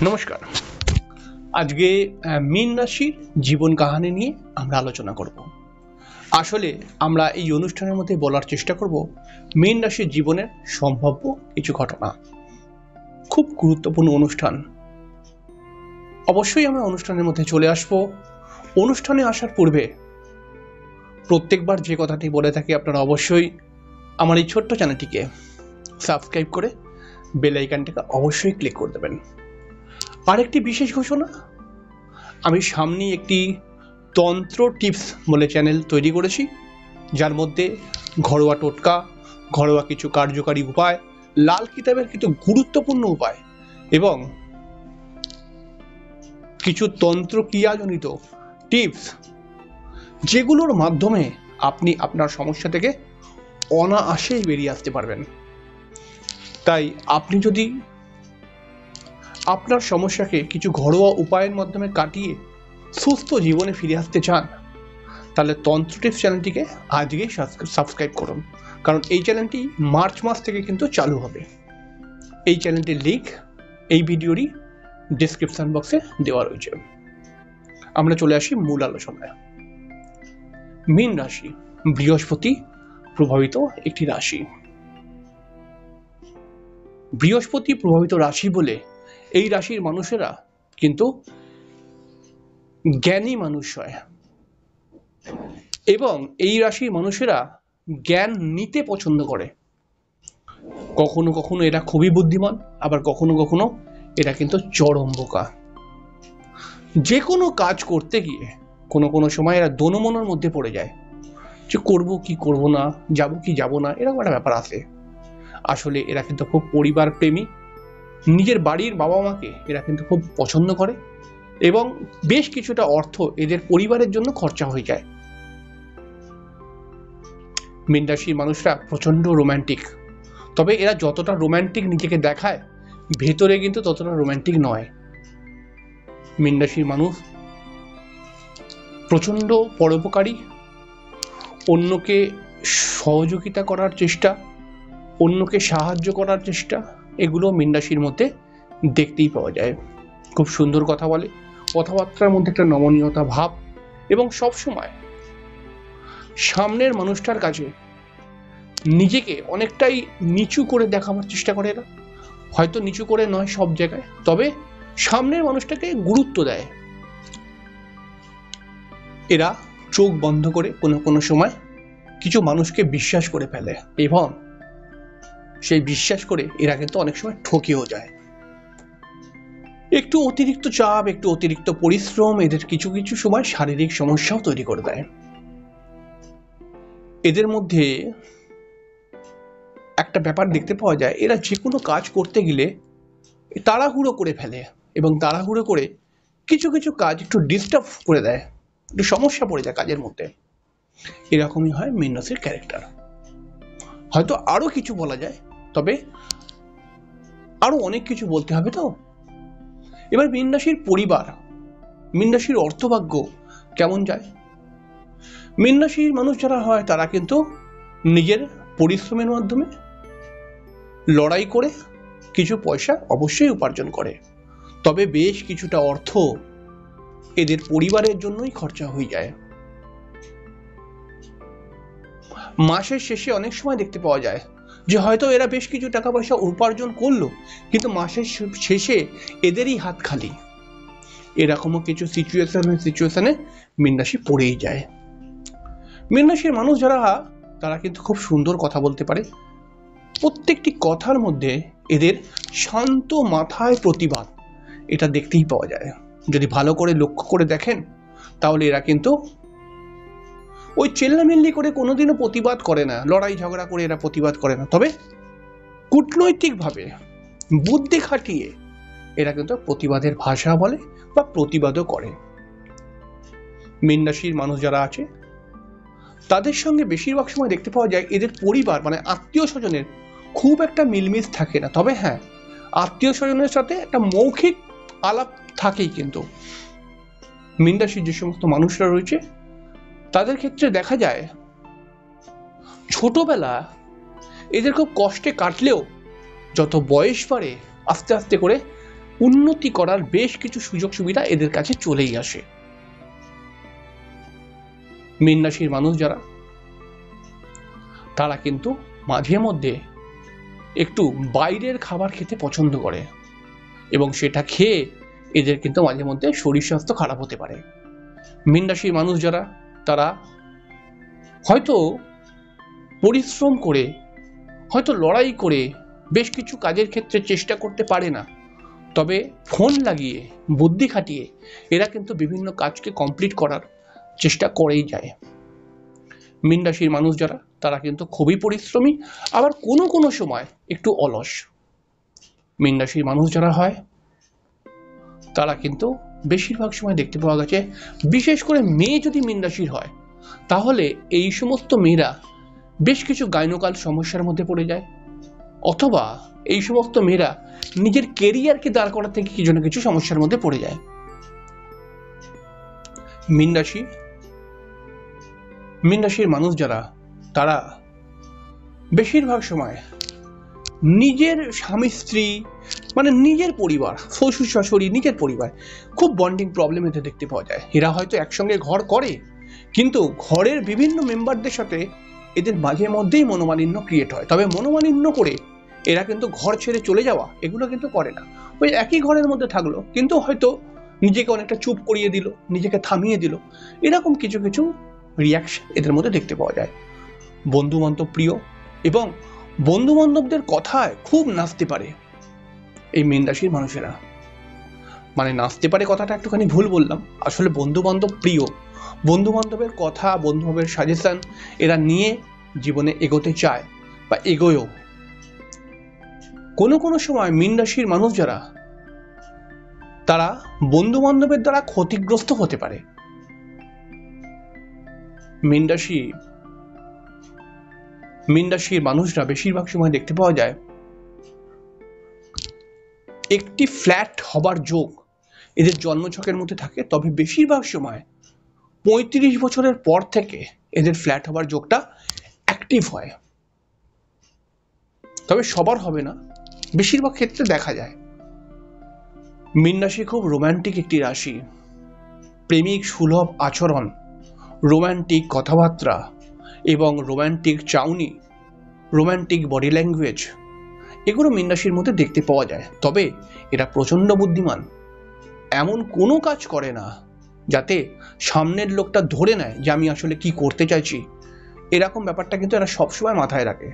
নমস্কার। আজকে মীন রাশির জীবন কাহিনী নিয়ে আমরা আলোচনা করব। আসলে আমরা এই অনুষ্ঠানের মধ্যে বলার চেষ্টা করব মীন রাশির জীবনের সম্ভাব্য কিছু ঘটনা। খুব গুরুত্বপূর্ণ অনুষ্ঠান। অবশ্যই আমরা অনুষ্ঠানের মধ্যে চলে আসব। অনুষ্ঠানে আসার পূর্বে প্রত্যেকবার যে কথাটি বলে থাকি, আপনারা অবশ্যই আমার এই ছোট্ট চ্যানেলটিকে সাবস্ক্রাইব করে বেল আইকনটাকে অবশ্যই ক্লিক করে দেবেন। আরেকটি বিশেষ ঘোষণা, আমি সামনেই একটি তন্ত্র টিপস বলে চ্যানেল তৈরি করেছি, যার মধ্যে ঘরোয়া টোটকা, ঘরোয়া কিছু কার্যকারী উপায়, লাল কিতাবের কিছু গুরুত্বপূর্ণ উপায় এবং কিছু তন্ত্র ক্রিয়াজনিত টিপস, যেগুলোর মাধ্যমে আপনি আপনার সমস্যা থেকে অনায়াসেই বেরিয়ে আসতে পারবেন। তাই আপনি যদি আপনার সমস্যাকে কিছু ঘরোয়া উপায়ের মাধ্যমে কাটিয়ে সুস্থ জীবনে ফিরে আসতে চান, তাহলে তন্ত্র টিপস চ্যানেলটিকে আজকেই সাবস্ক্রাইব করুন, কারণ এই চ্যানেলটি মার্চ মাস থেকে কিন্তু চালু হবে। এই চ্যানেলটির লিঙ্ক এই ভিডিওরই ডেসক্রিপশন বক্সে দেওয়া রয়েছে। আমরা চলে আসি মূল আলোচনায়। মীন রাশি বৃহস্পতি প্রভাবিত একটি রাশি। বৃহস্পতি প্রভাবিত রাশি বলে এই রাশির মানুষেরা কিন্তু জ্ঞানী মানুষ হয় এবং এই রাশির মানুষেরা জ্ঞান নিতে পছন্দ করে। কখনো কখনো এরা খুবই বুদ্ধিমান, আবার কখনো কখনো এরা কিন্তু চরম বোকা। যে কোনো কাজ করতে গিয়ে কোনো কোনো সময় এরা দোনমনোর মধ্যে পড়ে যায় যে করব কি করব না, যাব কি যাব না, এরকম একটা ব্যাপার আছে। আসলে এরা কিন্তু খুব পরিবার প্রেমী, নিজের বাড়ির বাবা মাকে এরা কিন্তু খুব পছন্দ করে এবং বেশ কিছুটা অর্থ এদের পরিবারের জন্য খরচা হয়ে যায়। মীন রাশির মানুষরা প্রচন্ড রোম্যান্টিক, তবে এরা যতটা রোম্যান্টিক নিজেকে দেখায়, ভেতরে কিন্তু ততটা রোম্যান্টিক নয়। মীন রাশির মানুষ প্রচন্ড পরোপকারী, অন্যকে সহযোগিতা করার চেষ্টা, অন্যকে সাহায্য করার চেষ্টা, এগুলো মীন রাশির মধ্যে দেখতেই পাওয়া যায়। খুব সুন্দর কথা বলে, কথাবার্তার মধ্যে একটা নমনীয়তা ভাব এবং সবসময় সামনের মানুষটার কাছে নিজেকে অনেকটাই নিচু করে দেখাবার চেষ্টা করে এরা। হয়তো নিচু করে নয় সব জায়গায়, তবে সামনের মানুষটাকে গুরুত্ব দেয়। এরা চোখ বন্ধ করে কোনো কোনো সময় কিছু মানুষকে বিশ্বাস করে ফেলে এবং সেই বিশ্বাস করে এরা কিন্তু অনেক সময় ঠকেও যায়। একটু অতিরিক্ত চাপ, একটু অতিরিক্ত পরিশ্রম এদের কিছু কিছু সময় শারীরিক সমস্যাও তৈরি করে দেয়। এদের মধ্যে একটা ব্যাপার দেখতে পাওয়া যায়, এরা যে কোনো কাজ করতে গেলে তাড়াহুড়ো করে ফেলে এবং তাড়াহুড়ো করে কিছু কিছু কাজ একটু ডিস্টার্ব করে দেয়, একটু সমস্যা পড়ে যায় কাজের মধ্যে। এরকমই হয় মীন রাশির ক্যারেক্টার। হয়তো আরো কিছু বলা যায়, তবে আরো অনেক কিছু বলতে হবে। তো এবার মীন রাশির পরিবার, মীন রাশির অর্থভাগ্য কেমন যায়। মীন রাশির মানুষ যারা হয় তারা কিন্তু নিজের পরিশ্রমের মাধ্যমে লড়াই করে কিছু পয়সা অবশ্যই উপার্জন করে, তবে বেশ কিছুটা অর্থ এদের পরিবারের জন্যই খরচা হয়ে যায়। মাসের শেষে অনেক সময় দেখতে পাওয়া যায় যে হয়তো এরা বেশ কিছু টাকা পয়সা উপার্জন করলো, কিন্তু মাসের শেষে এদেরই হাত খালি। এরকমও কিছু সিচুয়েশনে মীন রাশি পড়েই যায়। মীন রাশির মানুষ যারা, তারা কিন্তু খুব সুন্দর কথা বলতে পারে। প্রত্যেকটি কথার মধ্যে এদের শান্ত মাথায় প্রতিবাদ, এটা দেখতেই পাওয়া যায়। যদি ভালো করে লক্ষ্য করে দেখেন, তাহলে এরা কিন্তু ওই চেল্লামিল্লি করে কোনোদিনও প্রতিবাদ করে না, লড়াই ঝগড়া করে এরা প্রতিবাদ করে না, তবে কূটনৈতিকভাবে বুদ্ধি খাটিয়ে এরা কিন্তু প্রতিবাদের ভাষা বলে বা প্রতিবাদও করে। মীন রাশির মানুষ যারা আছে তাদের সঙ্গে বেশিরভাগ সময় দেখতে পাওয়া যায় এদের পরিবার মানে আত্মীয় স্বজনের খুব একটা মিলমিশ থাকে না, তবে হ্যাঁ, আত্মীয় স্বজনের সাথে একটা মৌখিক আলাপ থাকেই। কিন্তু মীন রাশির যে সমস্ত মানুষরা রয়েছে তাদের ক্ষেত্রে দেখা যায় ছোটবেলা এদের খুব কষ্টে কাটলেও যত বয়স বাড়ে আস্তে আস্তে করে উন্নতি করার বেশ কিছু সুযোগ সুবিধা এদের কাছে চলেই আসে। মীন রাশির মানুষ যারা, তারা কিন্তু মাঝে মধ্যে একটু বাইরের খাবার খেতে পছন্দ করে এবং সেটা খেয়ে এদের কিন্তু মাঝে মধ্যে শরীর স্বাস্থ্য খারাপ হতে পারে। মীন রাশির মানুষ যারা, তারা হয়তো পরিশ্রম করে, হয়তো লড়াই করে বেশ কিছু কাজের ক্ষেত্রে চেষ্টা করতে পারে না, তবে ফোন লাগিয়ে বুদ্ধি খাটিয়ে এরা কিন্তু বিভিন্ন কাজকে কমপ্লিট করার চেষ্টা করেই যায়। মীন রাশির মানুষ যারা, তারা কিন্তু খুবই পরিশ্রমী, আবার কোনো কোনো সময় একটু অলস। মীন রাশির মানুষ যারা হয়, তারা কিন্তু বেশিরভাগ সময় দেখতে পাওয়া গেছে, বিশেষ করে মেয়ে যদি মীন রাশির হয়, তাহলে এই সমস্ত মেয়েরা বেশ কিছু গাইনোকাল সমস্যার মধ্যে পড়ে যায়, অথবা এই সমস্ত মেয়েরা নিজের কেরিয়ারকে দাঁড় করা থেকে কিছু না কিছু সমস্যার মধ্যে পড়ে যায়। মীন রাশির মানুষ যারা, তারা বেশিরভাগ সময় নিজের স্বামী স্ত্রী, মানে নিজের পরিবার, শ্বশুর শাশুড়ি, নিজের পরিবার, খুব বন্ডিং প্রবলেম এতে দেখতে পাওয়া যায়। এরা হয়তো একসঙ্গে ঘর করে, কিন্তু ঘরের বিভিন্ন মেম্বারদের সাথে এদের মাঝে মধ্যেই মনোমালিন্য ক্রিয়েট হয়। তবে মনোমালিন্য করে এরা কিন্তু ঘর ছেড়ে চলে যাওয়া এগুলো কিন্তু করে না। ওই একই ঘরের মধ্যে থাকলো, কিন্তু হয়তো নিজেকে অনেকটা চুপ করিয়ে দিল, নিজেকে থামিয়ে দিল, এরকম কিছু কিছু রিয়াকশন এদের মধ্যে দেখতে পাওয়া যায়। বন্ধু বান্ধব প্রিয় এবং বন্ধু বান্ধবদের কথায় খুব নাচতে পারে এই মীন রাশির মানুষেরা। মানে নাচতে পারে কথাটা একটুখানি ভুল বললাম, আসলে বন্ধু বান্ধব প্রিয়, বন্ধু বান্ধবের কথা, বন্ধু বান্ধবের সাজেশন এরা নিয়ে জীবনে এগোতে চায় বা এগোয়ও। কোনো কোনো সময় মীন রাশির মানুষ যারা, তারা বন্ধু বান্ধবের দ্বারা ক্ষতিগ্রস্ত হতে পারে। মীন রাশির মানুষরা বেশিরভাগ সময় দেখতে পাওয়া যায় একটি ফ্ল্যাট হবার যোগ এদের জন্মছকের মধ্যে থাকে, তবে বেশিরভাগ সময় 35 বছরের পর থেকে এদের ফ্ল্যাট হবার যোগটা অ্যাক্টিভ হয়। তবে সবার হবে না, বেশিরভাগ ক্ষেত্রে দেখা যায়। মীন রাশি খুব রোম্যান্টিক একটি রাশি। প্রেমিক সুলভ আচরণ, রোম্যান্টিক কথাবার্তা এবং রোম্যান্টিক চাউনি, রোম্যান্টিক বডি ল্যাঙ্গুয়েজ, এগুলো মীন রাশির মধ্যে দেখতে পাওয়া যায়। তবে এরা প্রচন্ড বুদ্ধিমান, এমন কোনো কাজ করে না যাতে সামনের লোকটা ধরে নেয় যে আমি আসলে কি করতে চাইছি, এরকম ব্যাপারটা কিন্তু এরা সবসময় মাথায় রাখে।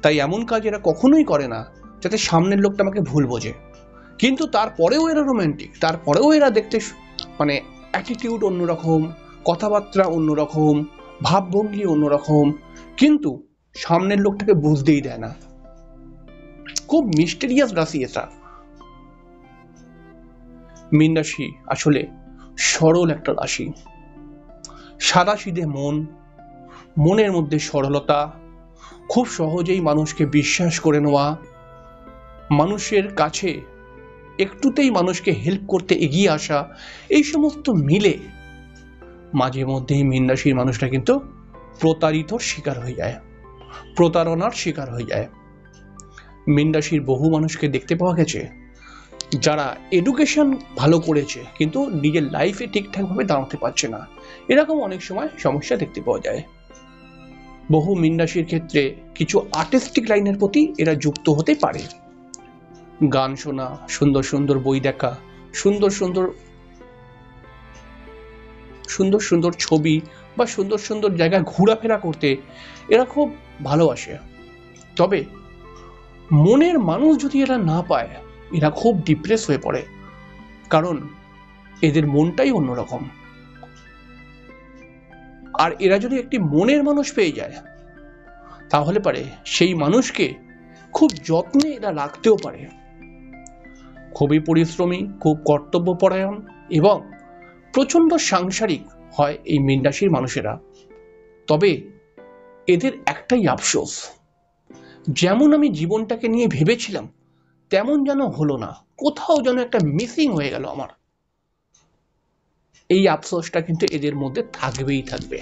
তাই এমন কাজ এরা কখনোই করে না যাতে সামনের লোকটা আমাকে ভুল বোঝে। কিন্তু তারপরেও এরা রোম্যান্টিক, তারপরেও এরা দেখতে মানে অ্যাটিটিউড অন্যরকম, কথাবার্তা অন্যরকম, ভাবভঙ্গি অন্যরকম, কিন্তু সামনের লোকটাকে বুঝতেই দেয় না। খুব মিস্টেরিয়াস রাশি এটা। মীন রাশি আসলে সরল একটা রাশি, সাদাসিধে মন, মনের মধ্যে সরলতা, খুব সহজেই মানুষকে বিশ্বাস করে নেওয়া, মানুষের কাছে একটুতেই মানুষকে হেল্প করতে এগিয়ে আসা, এই সমস্ত মিলে মাঝে মধ্যেই মীন রাশির মানুষরা কিন্তু প্রতারিতর শিকার হয়ে যায়, প্রতারণার শিকার হয়ে যায়। মীন রাশির বহু মানুষকে দেখতে পাওয়া গেছে যারা এডুকেশন ভালো করেছে কিন্তু নিজের লাইফে ঠিকঠাকভাবে দাঁড়াতে পারছে না, এরকম অনেক সময় সমস্যা দেখতে পাওয়া যায়। বহু মীন রাশির ক্ষেত্রে কিছু আর্টিস্টিক লাইনের প্রতি এরা যুক্ত হতে পারে। গান শোনা, সুন্দর সুন্দর বই দেখা, সুন্দর সুন্দর সুন্দর সুন্দর ছবি বা সুন্দর সুন্দর জায়গায় ঘোরাফেরা করতে এরা খুব ভালোবাসে। তবে মনের মানুষ যদি এরা না পায়, এরা খুব ডিপ্রেস হয়ে পড়ে, কারণ এদের মনটাই অন্যরকম। আর এরা যদি একটি মনের মানুষ পেয়ে যায়, তাহলে পারে সেই মানুষকে খুব যত্নে এরা রাখতেও পারে। খুবই পরিশ্রমী, খুব কর্তব্যপরায়ণ এবং প্রচন্ড সাংসারিক হয় এই মীন রাশির মানুষেরা। তবে এদের একটাই আফসোস, যেমন আমি জীবনটাকে নিয়ে ভেবেছিলাম তেমন যেন হলো না, কোথাও যেন একটা মিসিং হয়ে গেল আমার। এই আফসোসটা কিন্তু এদের মধ্যে থাকবেই থাকবে।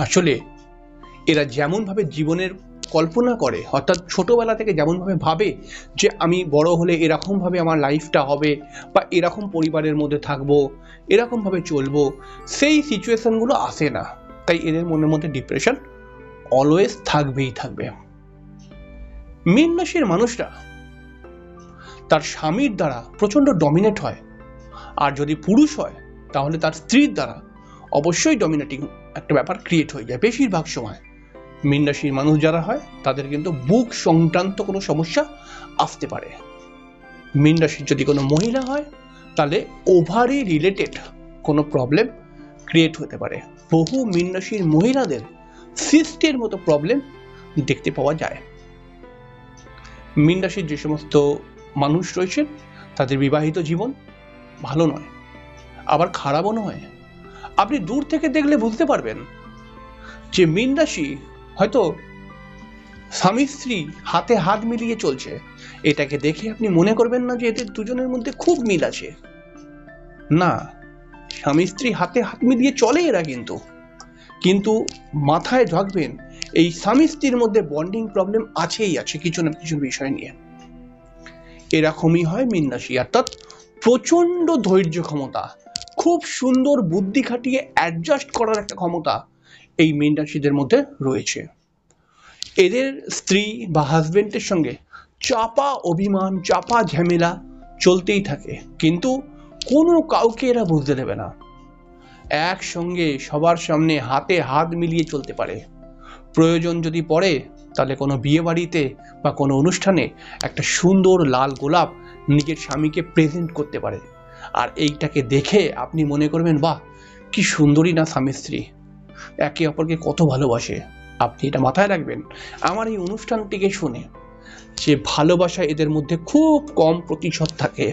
আসলে এরা যেমন ভাবে জীবনের কল্পনা করে, অর্থাৎ ছোটবেলা থেকে যেমনভাবে ভাবে যে আমি বড় হলে এরকমভাবে আমার লাইফটা হবে বা এরকম পরিবারের মধ্যে থাকবো, এরকমভাবে চলবো, সেই সিচুয়েশনগুলো আসে না। তাই এদের মনের মধ্যে ডিপ্রেশন অলওয়েজ থাকবেই থাকবে। মীন রাশির মানুষরা তার স্বামীর দ্বারা প্রচন্ড ডমিনেট হয়, আর যদি পুরুষ হয় তাহলে তার স্ত্রীর দ্বারা অবশ্যই ডমিনেটিং একটা ব্যাপার ক্রিয়েট হয়ে যায়। বেশিরভাগ সময় মীন রাশির মানুষ যারা হয় তাদের কিন্তু বুক সংক্রান্ত কোনো সমস্যা আসতে পারে। মীন রাশির যদি কোনো মহিলা হয় তাহলে ওভারি রিলেটেড কোনো প্রবলেম ক্রিয়েট হতে পারে। বহু মীন রাশির মহিলাদের সিস্টের মতো প্রবলেম দেখতে পাওয়া যায়। মীন রাশির যে সমস্ত মানুষ রয়েছেন তাদের বিবাহিত জীবন ভালো নয়, আবার খারাপও নয়। আপনি দূর থেকে দেখলে বুঝতে পারবেন যে মীন রাশি হয়তো স্বামী স্ত্রী হাতে হাত মিলিয়ে চলছে, এটাকে দেখে আপনি মনে করবেন না যে এদের দুজনের মধ্যে খুব মিল আছে। না, স্বামী স্ত্রী হাতে হাত মিলিয়ে চলে এরা, কিন্তু মাথায় রাখবেন এই স্বামী স্ত্রীর মধ্যে বন্ডিং প্রবলেম আছেই আছে কিছু না কিছু বিষয় নিয়ে। এরকমই হয় মীন রাশি, অর্থাৎ প্রচন্ড ধৈর্য ক্ষমতা, খুব সুন্দর বুদ্ধি খাটিয়ে অ্যাডজাস্ট করার একটা ক্ষমতা এই মীন রাশিদের মধ্যে রয়েছে। এদের স্ত্রী বা হাজবেন্ডের সঙ্গে চাপা অভিমান, চাপা ঝামেলা চলতেই থাকে, কিন্তু কোনো কাউকে এরা বুঝতে দেবে না। একসঙ্গে সবার সামনে হাতে হাত মিলিয়ে চলতে পারে। প্রয়োজন যদি পড়ে তাহলে কোনো বিয়ে বাড়িতে বা কোনো অনুষ্ঠানে একটা সুন্দর লাল গোলাপ নিজের স্বামীকে প্রেজেন্ট করতে পারে, আর এইটাকে দেখে আপনি মনে করবেন বাহ কি সুন্দরী না স্বামী স্ত্রী, একে অপরকে কত ভালোবাসে। আপনি এটা মাথায় রাখবেন আমার এই অনুষ্ঠানটিকে শুনে, যে ভালোবাসা এদের মধ্যে খুব কম প্রতিশত থাকে।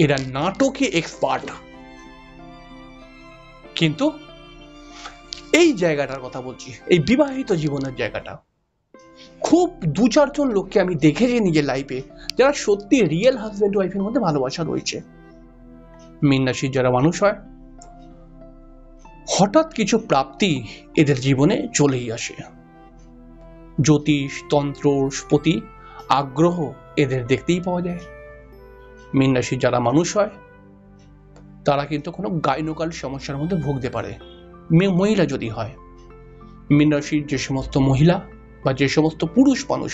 এরা নাটকে এক্সপার্ট, কিন্তু এই জায়গাটার কথা বলছি, এই বিবাহিত জীবনের জায়গাটা, খুব দু চারজন লোককে আমি দেখেছি নিজের লাইফে যারা সত্যি রিয়েল হাজবেন্ড ওয়াইফের মধ্যে ভালোবাসা রয়েছে। মীন রাশির যারা মানুষ হয় হঠাৎ কিছু প্রাপ্তি এদের জীবনে চলেই আসে। জ্যোতিষ তন্ত্রর প্রতি আগ্রহ এদের দেখতেই পাওয়া যায়। মীন রাশির যারা মানুষ হয় তারা কিন্তু কোনো গাইনোকাল সমস্যার মধ্যে ভুগতে পারে, মহিলা যদি হয়। মীন রাশির যে সমস্ত মহিলা বা যে সমস্ত পুরুষ মানুষ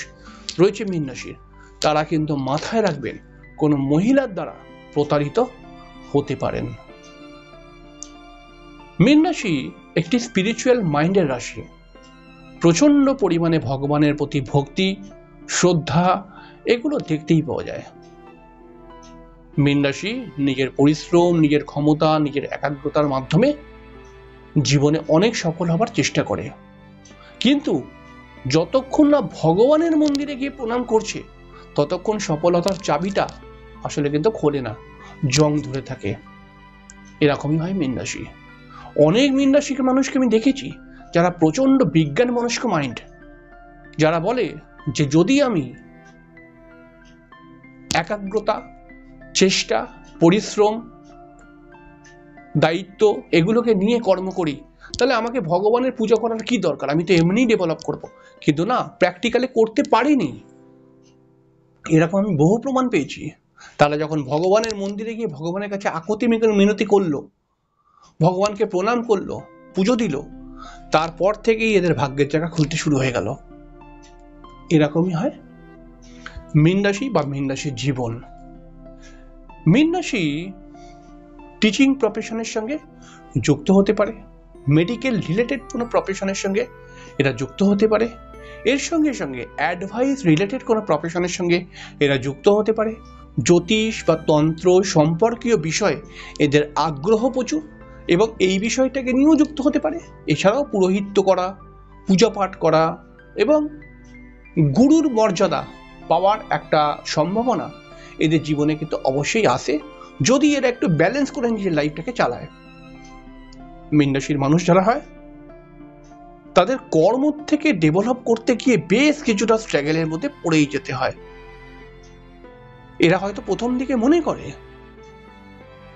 রয়েছে মীন রাশির, তারা কিন্তু মাথায় রাখবেন কোনো মহিলার দ্বারা প্রতারিত হতে পারেন। মীন রাশি একটি স্পিরিচুয়াল মাইন্ডের রাশি। প্রচন্ড পরিমাণে ভগবানের প্রতি ভক্তি, শ্রদ্ধা এগুলো দেখতেই পাওয়া যায়। মীন রাশি নিজের পরিশ্রম, নিজের ক্ষমতা, নিজের একাগ্রতার মাধ্যমে জীবনে অনেক সফল হবার চেষ্টা করে, কিন্তু যতক্ষণ না ভগবানের মন্দিরে গিয়ে প্রণাম করছে ততক্ষণ সফলতার চাবিটা আসলে কিন্তু খোলে না, জং ধরে থাকে। এরকমই হয় মীন রাশি। অনেক মীন রাশির মানুষকে আমি দেখেছি যারা প্রচন্ড বিজ্ঞান মনস্ক মাইন্ড, যারা বলে যে যদি আমি একাগ্রতা, চেষ্টা, পরিশ্রম, দায়িত্ব এগুলোকে নিয়ে কর্ম করি তাহলে আমাকে ভগবানের পূজা করার কি দরকার, আমি তো এমনি ডেভেলপ করব। কিন্তু না, প্র্যাকটিক্যালি করতে পারিনি। এরকম আমি বহু প্রমাণ পেয়েছি। তারা যখন ভগবানের মন্দিরে গিয়ে ভগবানের কাছে আকুতি মিনতি করলো, ভগবানকে প্রণাম করলো, পুজো দিল, তারপর থেকেই এদের ভাগ্যের জায়গা খুলতে শুরু হয়ে গেল। এরকমই হয় মীন রাশি বা মীন রাশির জীবন। মীন রাশি টিচিং প্রফেশনের সঙ্গে যুক্ত হতে পারে, মেডিকেল রিলেটেড কোনো প্রফেশনের সঙ্গে এরা যুক্ত হতে পারে, এর সঙ্গে সঙ্গে অ্যাডভাইস রিলেটেড কোনো প্রফেশনের সঙ্গে এরা যুক্ত হতে পারে। জ্যোতিষ বা তন্ত্র সম্পর্কীয় বিষয়ে এদের আগ্রহ প্রচুর এবং এই বিষয়টাকে নিয়েও যুক্ত হতে পারে। এছাড়াও পুরোহিত্য করা, পূজা পাঠ করা এবং গুরুর মর্যাদা পাওয়ার একটা সম্ভাবনা এদের জীবনে কিন্তু অবশ্যই আসে, যদি এরা একটু ব্যালেন্স করে নিজের লাইফটাকে চালায়। মীন রাশির মানুষ যারা হয় তাদের কর্ম থেকে ডেভেলপ করতে গিয়ে বেশ কিছুটা স্ট্রাগলের মধ্যে পড়েই যেতে হয়। এরা হয়তো প্রথম দিকে মনে করে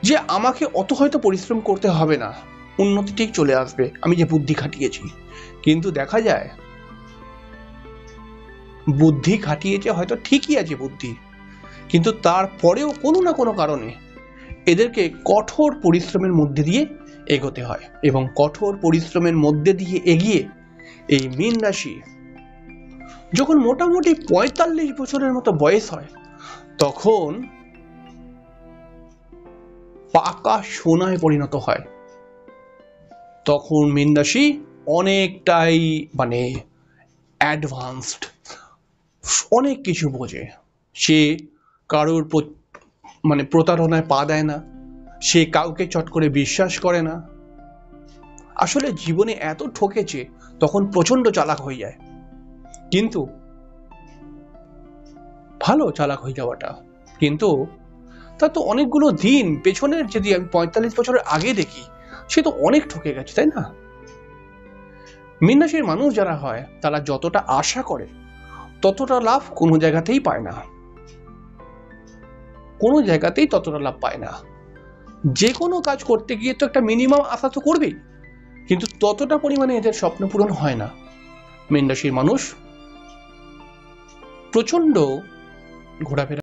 যে আমাকে অত হয়তো পরিশ্রম করতে হবে না, উন্নতি ঠিক চলে আসবে, আমি যে বুদ্ধি খাটিয়েছি। কিন্তু দেখা যায় বুদ্ধি খাটিয়েছে হয়তো ঠিকই আছে বুদ্ধি, কিন্তু তারপরেও কোনো না কোনো কারণে এদেরকে কঠোর পরিশ্রমের মধ্যে দিয়ে এগোতে হয়, এবং কঠোর পরিশ্রমের মধ্যে দিয়ে এগিয়ে এই মীন রাশি যখন মোটামুটি ৪৫ বছরের মতো বয়স হয়, তখন পাকা সোনায় পরিণত হয়। তখন মীন রাশি অনেকটাই মানে অ্যাডভান্সড, অনেক কিছু বোঝে। সে কারোর মানে প্রতারণায় পা দেয় না, সে কাউকে চট করে বিশ্বাস করে না। আসলে জীবনে এত ঠকেছে, তখন প্রচন্ড চালাক হয়ে যায়। কিন্তু ভালো চালাক হয়ে যাওয়াটা, কিন্তু তা তো অনেকগুলো দিন পেছনের যদি আমি ৪৫ বছরের আগে দেখি, সে তো অনেক ঠকে গেছে, তাই না? মীন রাশির মানুষ যারা হয়, তারা যতটা আশা করে ততটা লাভ কোনো জায়গাতেই পায় না, কোনো জায়গাতেই ততটা লাভ পায় না। যে কোনো কাজ করতে গিয়ে তো একটা মিনিমাম আশা তো করবেই, কিন্তু ততটা পরিমাণে এদের স্বপ্ন পূরণ হয় না। মীন রাশির মানুষ প্রচন্ড ঘোরাফেরা